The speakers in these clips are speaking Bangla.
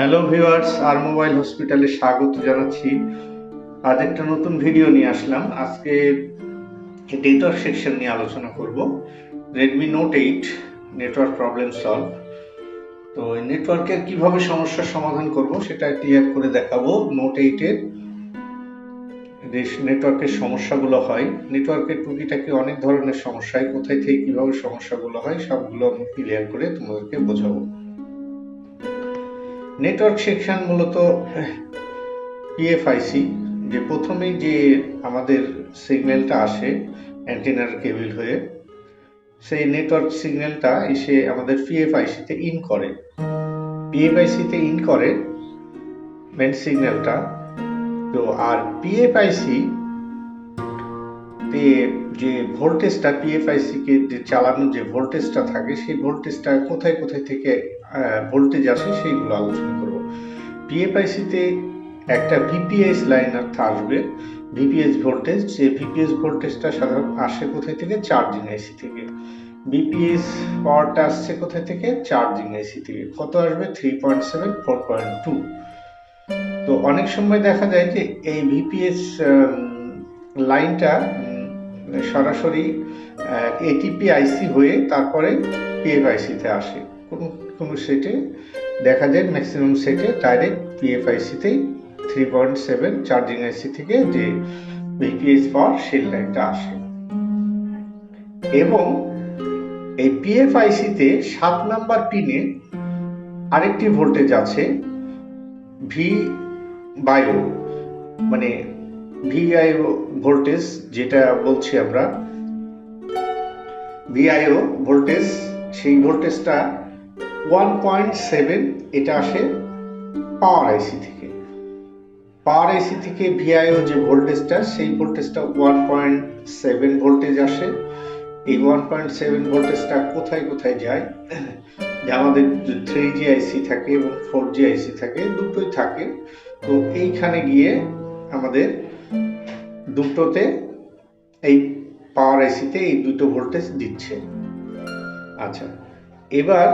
হ্যালো ভিউয়ার্স, আর মোবাইল হসপিটালে স্বাগত জানাচ্ছি। আজ একটা নতুন ভিডিও নিয়ে আসলাম। আজকে নেটওয়ার্ক সেকশন নিয়ে আলোচনা করব। Redmi note 8 network problem solve. তো নেটওয়ার্কের কিভাবে সমস্যার সমাধান করব সেটা ক্লিয়ার করে দেখাবো। নোট 8 এর যে নেটওয়ার্কের সমস্যাগুলো হয়, নেটওয়ার্কের টুকিটাকি অনেক ধরনের সমস্যা, কোথায় থেকে কিভাবে সমস্যাগুলো হয় সবগুলো আমি ক্লিয়ার করে তোমাদেরকে বোঝাবো। নেটওয়ার্ক সেকশন মূলত পিএফআইসি, যে প্রথমেই যে আমাদের সিগন্যালটা আসে অ্যান্টেনার কেবল হয়ে, সেই নেটওয়ার্ক সিগন্যালটা এসে আমাদের পিএফআইসিতে ইন করে। পিএফআইসিতে ইন করে মেন সিগন্যালটা। তো আর পিএফআইসি তে যে ভোল্টেজটা, পিএফআইসি কে যে চালানোর যে ভোল্টেজটা থাকে, সেই ভোল্টেজটা কোথায় কোথায় থেকে ভোল্টেজ আসে সেইগুলো আলোচনা করব। পিএফআইসিতে একটা ভিপিএস লাইন আসবে, ভিপিএস ভোল্টেজ। যে ভিপিএস ভোল্টেজটা সাধারণত আসে কোথায় থেকে? চার্জিং আইসি থেকে। বিপিএস পাওয়ারটা আসছে কোথায় থেকে? চার্জিং আইসি থেকে। কত আসবে? 3.7, 4.2। তো অনেক সময় দেখা যায় যে এই ভিপিএস লাইনটা সরাসরি এটিপি আইসি হয়ে তারপরে পিএফআইসিতে আসে। কোনো সেটে দেখা যায়, ম্যাক্সিমাম সেটে ডাইরেক্ট পিএফআইসিতেই 3.7 চার্জিং আইসি থেকে যে ভিপিএস পাওয়ার সেই লাইনটা আসে। এবং এই পিএফআইসিতে 7 নাম্বার পিনে আরেকটি ভোল্টেজ আছে, ভি বায়ো, মানে ভিআইও ভোল্টেজ যেটা বলছি আমরা, ভিআইও ভোল্টেজ। সেই ভোল্টেজটা 1.7, এটা আসে পাওয়ার আইসি থেকে। পাওয়ার আইসি থেকে ভিআইও যে ভোল্টেজটা, সেই ভোল্টেজটা 1.7 ভোল্টেজ আসে। এই 1.7 ভোল্টেজটা কোথায় কোথায় যায়? যে আমাদের 3G আইসি থাকে এবং 4G আইসি থাকে, দুটোই থাকে। তো এইখানে গিয়ে আমাদের দুটোতে, এই পাওয়ার আইসিতে এই দুটো ভোল্টেজ দিচ্ছে। আচ্ছা, এবার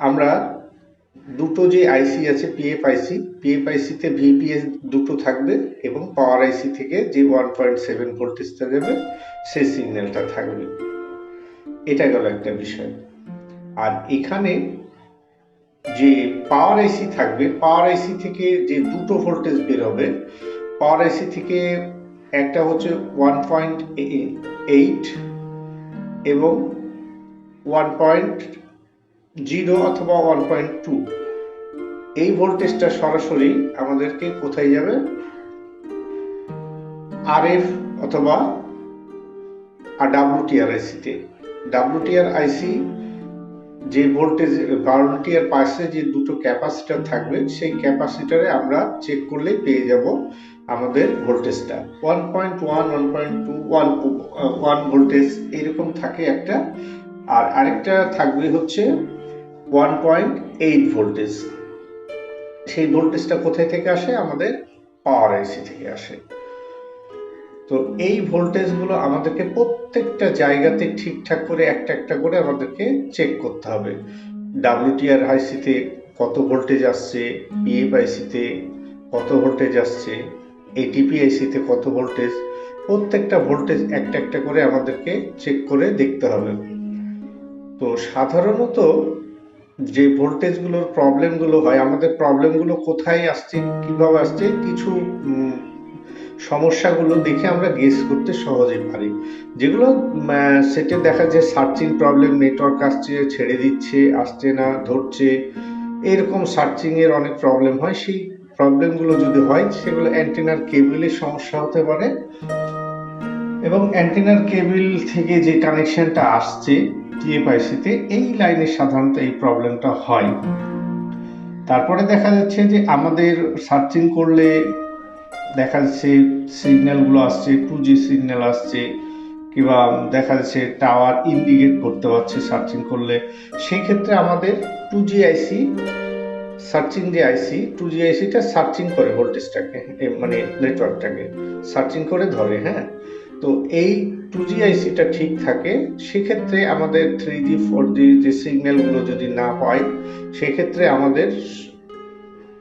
আমরা দুটো যে আইসি আছে পিএফআইসিতে ভিপিএস দুটো থাকবে এবং পাওয়ার আইসি থেকে যে 1.7 ভোল্টেজটা দেবে সেই সিগন্যালটা থাকবে। এটা গেল একটা বিষয়। আর এখানে যে পাওয়ার আইসি থাকবে, পাওয়ার আইসি থেকে যে দুটো ভোল্টেজ বেরোবে, পাওয়ার আইসি থেকে একটা হচ্ছে 1.8 এবং 1.0 অথবা 1.2। এই ভোল্টেজটা সরাসরি আমাদেরকে কোথায় যাবে? আরএফ অথবা ডাব্লিউটিআর আইসিতে। ডাব্লিউটিআর আইসি যে ভোল্টেজ, ডাব্লিউটিআর পাশে যে দুটো ক্যাপাসিটর থাকবে, সেই ক্যাপাসিটরে আমরা চেক করলে পেয়ে যাব আমাদের ভোল্টেজটা 1.1, 1.2, 1 ভোল্টেজ এরকম থাকে একটা। আর আরেকটা থাকবে হচ্ছে 1.8 ভোল্টেজ। সেই ভোল্টেজটা কোথায় থেকে আসে? আমাদের পাওয়ার আইসি থেকে আসে। তো এই ভোল্টেজগুলো আমাদেরকে প্রত্যেকটা জায়গাতে ঠিকঠাক করে একটা একটা করে আমাদেরকে চেক করতে হবে। ডাব্লিউটিআর আইসিতে কত ভোল্টেজ আসছে, পিএফআইসিতে কত ভোল্টেজ আসছে, এটিপি আইসিতে কত ভোল্টেজ, প্রত্যেকটা ভোল্টেজ একটা একটা করে আমাদেরকে চেক করে দেখতে হবে। তো সাধারণত যে ভোল্টেজগুলোর প্রবলেমগুলো হয়, আমাদের প্রবলেমগুলো কোথায় আসছে, কিভাবে আসছে, কিছু সমস্যাগুলো দেখে আমরা গেস করতে সহজে পারি। যেগুলো সেটে দেখা যায় সার্চিং প্রবলেম, নেটওয়ার্ক আসছে, ছেড়ে দিচ্ছে, আসছে না, ধরছে, এরকম সার্চিং এর অনেক প্রবলেম হয়। সেই প্রবলেমগুলো যদি হয়, সেগুলো অ্যান্টেনার কেবলের সমস্যা হতে পারে। এবং অ্যান্টেনার কেবল থেকে যে কানেকশনটা আসছে পিএফআইসিতে, এই লাইনে সাধারণত এই প্রবলেমটা হয়। তারপরে দেখা যাচ্ছে যে আমাদের সার্চিং করলে দেখা যাচ্ছে সিগন্যালগুলো আসছে, 2G সিগন্যাল আসছে, কিংবা দেখা যাচ্ছে টাওয়ার ইন্ডিকেট করতে পারছে সার্চিং করলে। সেই ক্ষেত্রে আমাদের 2G আইসি, সার্চিং যে আইসি, 2G আইসিটা সার্চিং করে ভোল্টেজটাকে, মানে নেটওয়ার্কটাকে সার্চিং করে ধরে। হ্যাঁ, তো এই 2G আইসিটা ঠিক থাকে, সেক্ষেত্রে আমাদের 3G 4G যে সিগন্যালগুলো যদি না পাই, সেক্ষেত্রে আমাদের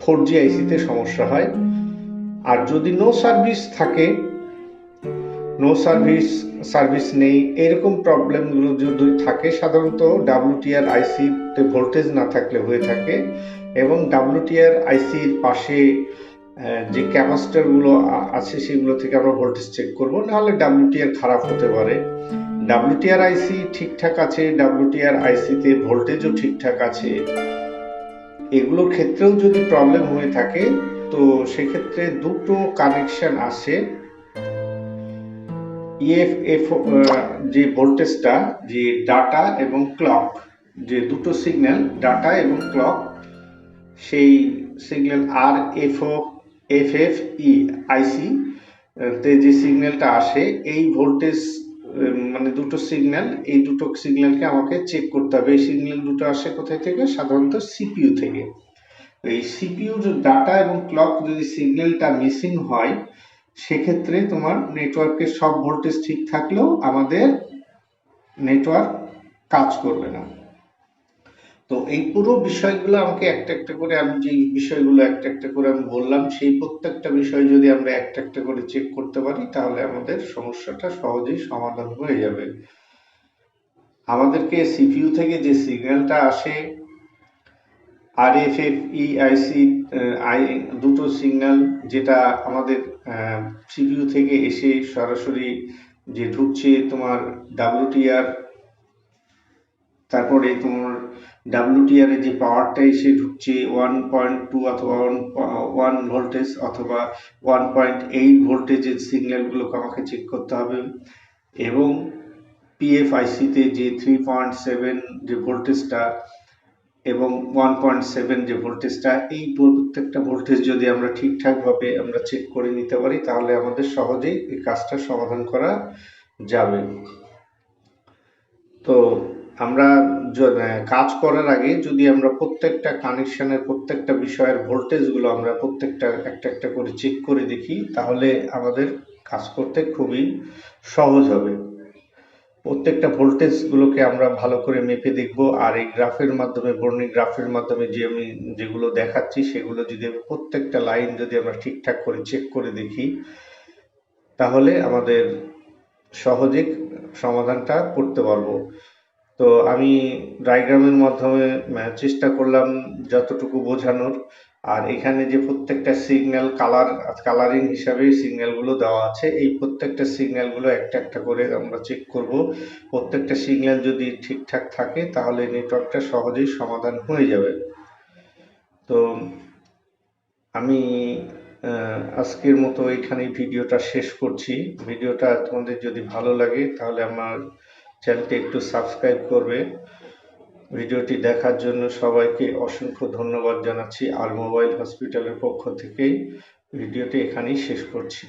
4G আইসিতে সমস্যা হয়। আর যদি নো সার্ভিস থাকে, নো সার্ভিস নেই, এরকম প্রবলেমগুলো যদি থাকে, সাধারণত WTR আইসিতে ভোল্টেজ না থাকলে হয়ে থাকে। এবং WTR আইসির পাশে যে ক্যাপাসিটরগুলো আছে সেগুলো থেকে আমরা ভোল্টেজ চেক করব, নাহলে WTR খারাপ হতে পারে। WTR আইসি ঠিকঠাক আছে, WTR আইসিতে ভোল্টেজও ঠিকঠাক আছে, এগুলোর ক্ষেত্রেও যদি প্রবলেম হয়ে থাকে, তো সেক্ষেত্রে দুটো কানেকশন আছে। যে ভোল্টেজটা, যে ডাটা এবং ক্লক, যে দুটো সিগন্যাল ডাটা এবং ক্লক, সেই সিগন্যাল RFFE আইসি তে যে সিগন্যালটা আসে, এই ভোল্টেজ মানে দুটো সিগন্যাল, এই দুটো সিগন্যালকে আমাকে চেক করতে হবে। এই সিগন্যাল দুটো আসে কোথায় থেকে? সাধারণত সিপিইউ থেকে। এই সিপিইউর ডাটা এবং ক্লক যদি সিগন্যালটা মিসিং হয়, সেক্ষেত্রে তোমার নেটওয়ার্কের সব ভোল্টেজ ঠিক থাকলেও আমাদের নেটওয়ার্ক কাজ করবে না। তো এই পুরো বিষয়গুলো আমাকে একটা একটা করে, আমি যে বিষয়গুলো একটা একটা করে আমি বললাম, সেই প্রত্যেকটা বিষয় যদি আমরা একটা একটা করে চেক করতে পারি, তাহলে আমাদের সমস্যাটা সহজেই সমাধান হয়ে যাবে। আমাদেরকে সিপিইউ থেকে যে সিগন্যালটা আসে, RFFE আইসি দুটো সিগন্যাল, যেটা আমাদের সিপিইউ থেকে এসে সরাসরি যে ঢুকছে তোমার WTR, তারপরে তোমার WTR এর যে পাওয়ারটা এসে ঢুকছে 1.2 অথবা 1 ভোল্টেজ অথবা 1.8 ভোল্টেজের সিগন্যালগুলোকে আমাকে চেক করতে হবে। এবং PFIC-তে যে 3.7 যে ভোল্টেজটা এবং 1.7 যে ভোল্টেজটা, এই প্রত্যেকটা ভোল্টেজ যদি আমরা ঠিকঠাকভাবে আমরা চেক করে নিতে পারি, তাহলে আমাদের সহজেই এই কাজটা সমাধান করা যাবে। তো আমরা কাজ করার আগে যদি আমরা প্রত্যেকটা কানেকশনের প্রত্যেকটা বিষয়ের ভোল্টেজগুলো আমরা প্রত্যেকটা একটা একটা করে চেক করে দেখি, তাহলে আমাদের কাজ করতে খুবই সহজ হবে। প্রত্যেকটা ভোল্টেজগুলোকে আমরা ভালো করে মেপে দেখব, আর এই গ্রাফের মাধ্যমে, বর্ণিক গ্রাফের মাধ্যমে যে আমি যেগুলো দেখাচ্ছি, সেগুলো যদি প্রত্যেকটা লাইন যদি আমরা ঠিকঠাক করে চেক করে দেখি, তাহলে আমাদের সহজে সমাধানটা করতে পারবো। তো আমি ডায়াগ্রামের মাধ্যমে চেষ্টা করলাম যতটুকু বোঝানোর। আর এখানে যে প্রত্যেকটা সিগন্যাল কালারিং হিসাবে সিগন্যালগুলো দেওয়া আছে, এই প্রত্যেকটা সিগন্যালগুলো একটা একটা করে আমরা চেক করব। প্রত্যেকটা সিগন্যাল যদি ঠিকঠাক থাকে, তাহলে নেটওয়ার্কটা সহজেই সমাধান হয়ে যাবে। তো আমি আজকের মতো এখানেই ভিডিওটা শেষ করছি। ভিডিওটা তোমাদের যদি ভালো লাগে, তাহলে আমার চ্যানেলটি একটু সাবস্ক্রাইব করবে। ভিডিওটি দেখার জন্য সবাইকে অসংখ্য ধন্যবাদ জানাচ্ছি। আর মোবাইল হসপিটালের পক্ষ থেকেই ভিডিওটি এখানেই শেষ করছি।